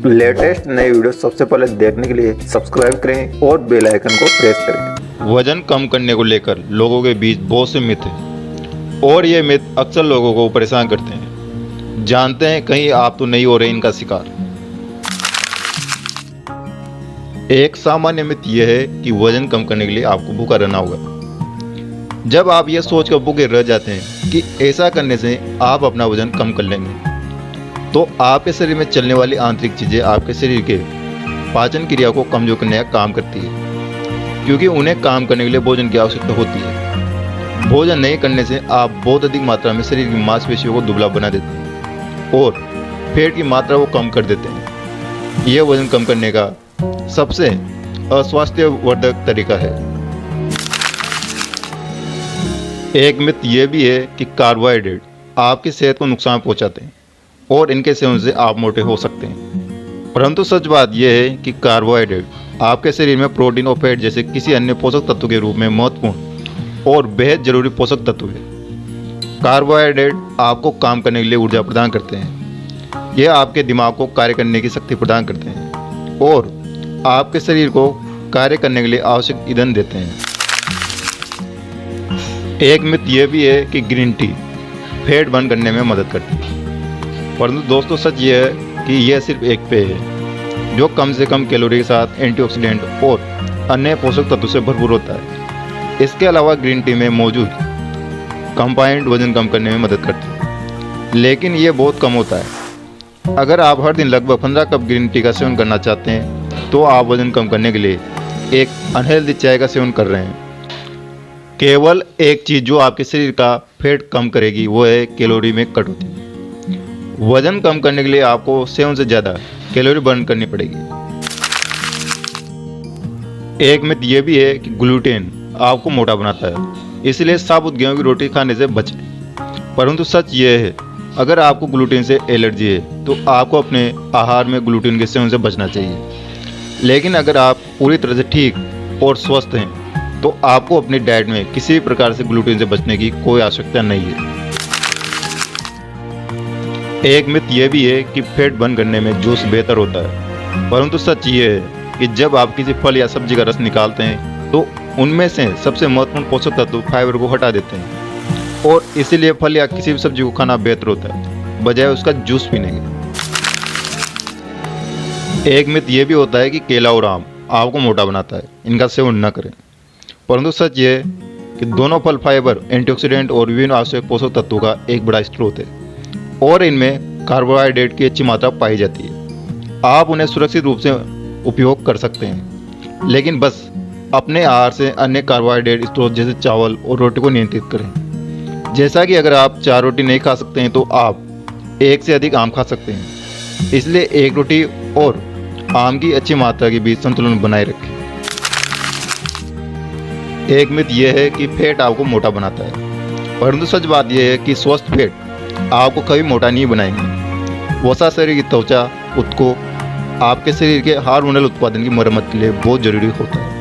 Latest नए video सबसे पहले देखने के लिए सब्सक्राइब करें और बेल आइकन को प्रेस करें। वजन कम करने को लेकर लोगों के बीच बहुत से मिथ हैं और ये मिथ अक्सर लोगों को परेशान करते हैं। जानते हैं कहीं आप तो नहीं हो रहे इनका शिकार। एक सामान्य मिथ यह है कि वजन कम करने के लिए आपको भूखा रहना होगा। जब आप यह सोचकर भूखे रह जाते हैं कि ऐसा करने से आप अपना वजन कम कर लेंगे, तो आपके शरीर में चलने वाली आंतरिक चीज़ें आपके शरीर के पाचन क्रिया को कमजोर करने का काम करती है, क्योंकि उन्हें काम करने के लिए भोजन की आवश्यकता होती है। भोजन नहीं करने से आप बहुत अधिक मात्रा में शरीर की मांसपेशियों को दुबला बना देते हैं और फैट की मात्रा को कम कर देते हैं। यह वजन कम करने का सबसे अस्वास्थ्यवर्धक तरीका है। एक मिथ यह भी है कि कार्बोहाइड्रेट आपकी सेहत को नुकसान पहुंचाते हैं और इनके सेवन से आप मोटे हो सकते हैं। परंतु सच बात यह है कि कार्बोहाइड्रेट आपके शरीर में प्रोटीन और फैट जैसे किसी अन्य पोषक तत्व के रूप में महत्वपूर्ण और बेहद जरूरी पोषक तत्व है। कार्बोहाइड्रेट आपको काम करने के लिए ऊर्जा प्रदान करते हैं। यह आपके दिमाग को कार्य करने की शक्ति प्रदान करते हैं और आपके शरीर को कार्य करने के लिए आवश्यक ईंधन देते हैं। एक मिथ यह भी है कि ग्रीन टी फैट बर्न करने में मदद करती है। परंतु दोस्तों, सच यह है कि यह सिर्फ एक पेय है जो कम से कम कैलोरी के साथ एंटीऑक्सीडेंट और अन्य पोषक तत्वों से भरपूर होता है। इसके अलावा ग्रीन टी में मौजूद कंपाउंड वजन कम करने में मदद करते हैं, लेकिन यह बहुत कम होता है। अगर आप हर दिन लगभग 15 कप ग्रीन टी का सेवन करना चाहते हैं, तो आप वजन कम करने के लिए एक अनहेल्दी चाय का सेवन कर रहे हैं। केवल एक चीज़ जो आपके शरीर का फैट कम करेगी वो है कैलोरी में कटौती। वजन कम करने के लिए आपको 7 से ज़्यादा कैलोरी बर्न करनी पड़ेगी। एक मिथ यह भी है कि ग्लूटेन आपको मोटा बनाता है, इसलिए साबुत गेहूं की रोटी खाने से बचें। परंतु सच यह है, अगर आपको ग्लूटेन से एलर्जी है तो आपको अपने आहार में ग्लूटेन के सेवन से बचना चाहिए। लेकिन अगर आप पूरी तरह से ठीक और स्वस्थ हैं तो आपको अपनी डाइट में किसी भी प्रकार से ग्लूटेन से बचने की कोई आवश्यकता नहीं है। एक मिथ यह भी है कि फैट बर्न करने में जूस बेहतर होता है, परंतु सच ये है कि जब आप किसी फल या सब्जी का रस निकालते हैं तो उनमें से सबसे महत्वपूर्ण पोषक तत्व फाइबर को हटा देते हैं और इसीलिए फल या किसी भी सब्जी को खाना बेहतर होता है बजाय उसका जूस पीने के। एक मिथ यह भी होता है कि केला और आम आपको मोटा बनाता है, इनका सेवन न करें। परंतु सच ये है कि दोनों फल फाइबर, एंटीऑक्सीडेंट और विभिन्न आवश्यक पोषक तत्वों का एक बड़ा स्रोत है और इनमें कार्बोहाइड्रेट की अच्छी मात्रा पाई जाती है। आप उन्हें सुरक्षित रूप से उपयोग कर सकते हैं, लेकिन बस अपने आहार से अन्य कार्बोहाइड्रेट स्रोत जैसे चावल और रोटी को नियंत्रित करें। जैसा कि अगर आप 4 रोटी नहीं खा सकते हैं तो आप 1 से अधिक आम खा सकते हैं। इसलिए 1 रोटी और आम की अच्छी मात्रा के बीच संतुलन बनाए रखें। एक मिथ यह है कि फैट आपको मोटा बनाता है, परंतु सच बात यह है कि स्वस्थ फैट आपको कभी मोटा नहीं बनाएंगे। वसा शरीर की त्वचा उत्को आपके शरीर के हार्मोनल उत्पादन की मरम्मत के लिए बहुत जरूरी होता है।